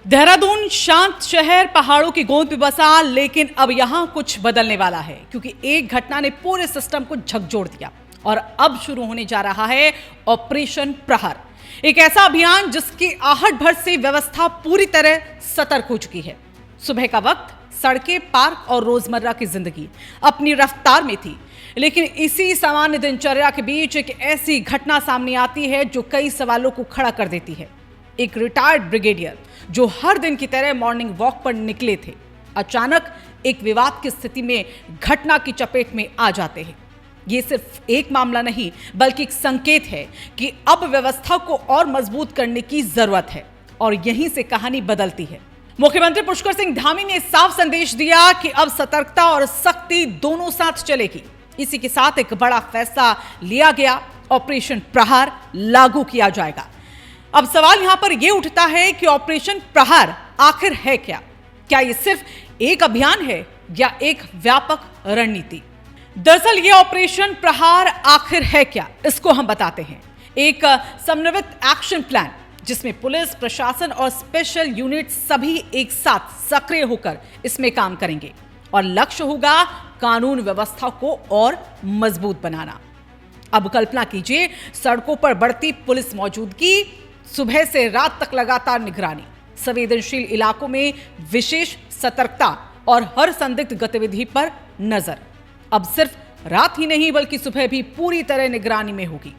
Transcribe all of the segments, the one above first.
देहरादून शांत शहर, पहाड़ों की गोद में बसा, लेकिन अब यहां कुछ बदलने वाला है क्योंकि एक घटना ने पूरे सिस्टम को झकझोर दिया और अब शुरू होने जा रहा है ऑपरेशन प्रहार। एक ऐसा अभियान जिसकी आहट भर से व्यवस्था पूरी तरह सतर्क हो चुकी है। सुबह का वक्त, सड़कें, पार्क और रोजमर्रा की जिंदगी अपनी रफ्तार में थी, लेकिन इसी सामान्य दिनचर्या के बीच एक ऐसी घटना सामने आती है जो कई सवालों को खड़ा कर देती है। एक रिटायर्ड ब्रिगेडियर जो हर दिन की तरह मॉर्निंग वॉक पर निकले थे, अचानक एक विवाद की स्थिति में घटना की चपेट में आ जाते हैं। ये सिर्फ एक मामला नहीं, बल्कि एक संकेत है कि अब व्यवस्था को और मजबूत करने की जरूरत है और यहीं से कहानी बदलती है। मुख्यमंत्री पुष्कर सिंह धामी ने साफ संदेश दिया कि अब सतर्कता और सख्ती दोनों साथ चलेगी। इसी के साथ एक बड़ा फैसला लिया गया, ऑपरेशन प्रहार लागू किया जाएगा। अब सवाल यहां पर यह उठता है कि ऑपरेशन प्रहार आखिर है क्या? क्या यह सिर्फ एक अभियान है या एक व्यापक रणनीति? दरअसल यह ऑपरेशन प्रहार आखिर है क्या, इसको हम बताते हैं। एक समन्वित एक्शन प्लान जिसमें पुलिस, प्रशासन और स्पेशल यूनिट सभी एक साथ सक्रिय होकर इसमें काम करेंगे और लक्ष्य होगा कानून व्यवस्था को और मजबूत बनाना। अब कल्पना कीजिए, सड़कों पर बढ़ती पुलिस मौजूदगी, सुबह से रात तक लगातार निगरानी, संवेदनशील इलाकों में विशेष सतर्कता और हर संदिग्ध गतिविधि पर नजर। अब सिर्फ रात ही नहीं बल्कि सुबह भी पूरी तरह निगरानी में होगी।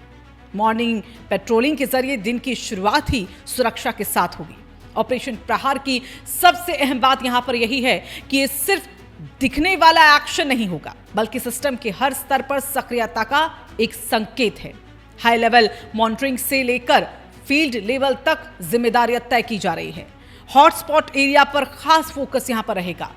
मॉर्निंग पेट्रोलिंग के जरिए दिन की शुरुआत ही सुरक्षा के साथ होगी। ऑपरेशन प्रहार की सबसे अहम बात यहां पर यही है कि ये सिर्फ दिखने वाला एक्शन नहीं होगा, बल्कि सिस्टम के हर स्तर पर सक्रियता का एक संकेत है। हाई लेवल मॉनिटरिंग से लेकर फील्ड लेवल तक जिम्मेदारियां तय की जा रही है। हॉटस्पॉट एरिया पर खास फोकस यहां पर रहेगा।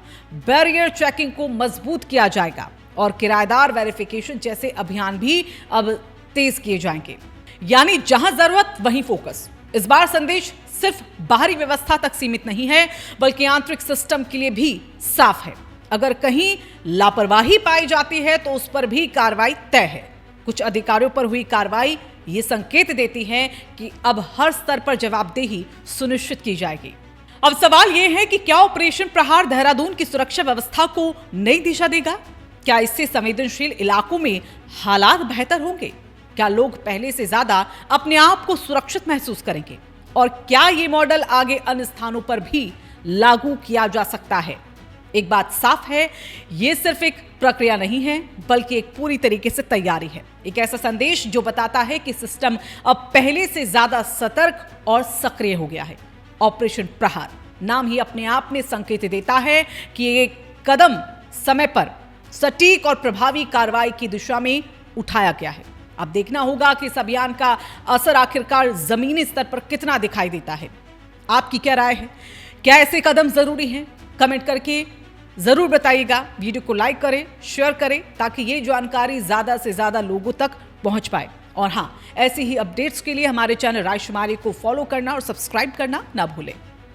बैरियर चेकिंग को मजबूत किया जाएगा और किराएदार वेरिफिकेशन जैसे अभियान भी अब तेज किए जाएंगे। यानी जहां जरूरत वहीं फोकस। इस बार संदेश सिर्फ बाहरी व्यवस्था तक सीमित नहीं है, बल्कि आंतरिक सिस्टम के लिए भी साफ है। अगर कहीं लापरवाही पाई जाती है तो उस पर भी कार्रवाई तय है। कुछ अधिकारियों पर हुई कार्रवाई ये संकेत देती है कि अब हर स्तर पर जवाबदेही सुनिश्चित की जाएगी। अब सवाल यह है कि क्या ऑपरेशन प्रहार देहरादून की सुरक्षा व्यवस्था को नई दिशा देगा? क्या इससे संवेदनशील इलाकों में हालात बेहतर होंगे? क्या लोग पहले से ज्यादा अपने आप को सुरक्षित महसूस करेंगे? और क्या ये मॉडल आगे अन्य स्थानों पर भी लागू किया जा सकता है? एक बात साफ है, यह सिर्फ एक प्रक्रिया नहीं है, बल्कि एक पूरी तरीके से तैयारी है। एक ऐसा संदेश जो बताता है कि सिस्टम अब पहले से ज्यादा सतर्क और सक्रिय हो गया है। ऑपरेशन प्रहार नाम ही अपने आप में संकेत देता है कि ये कदम समय पर सटीक और प्रभावी कार्रवाई की दिशा में उठाया गया है। अब देखना होगा कि इस अभियान का असर आखिरकार जमीनी स्तर पर कितना दिखाई देता है। आपकी क्या राय है? क्या ऐसे कदम जरूरी हैं? कमेंट करके जरूर बताइएगा। वीडियो को लाइक करें, शेयर करें ताकि ये जानकारी ज्यादा से ज्यादा लोगों तक पहुंच पाए। और हाँ, ऐसी ही अपडेट्स के लिए हमारे चैनल रायशुमारी को फॉलो करना और सब्सक्राइब करना ना भूलें।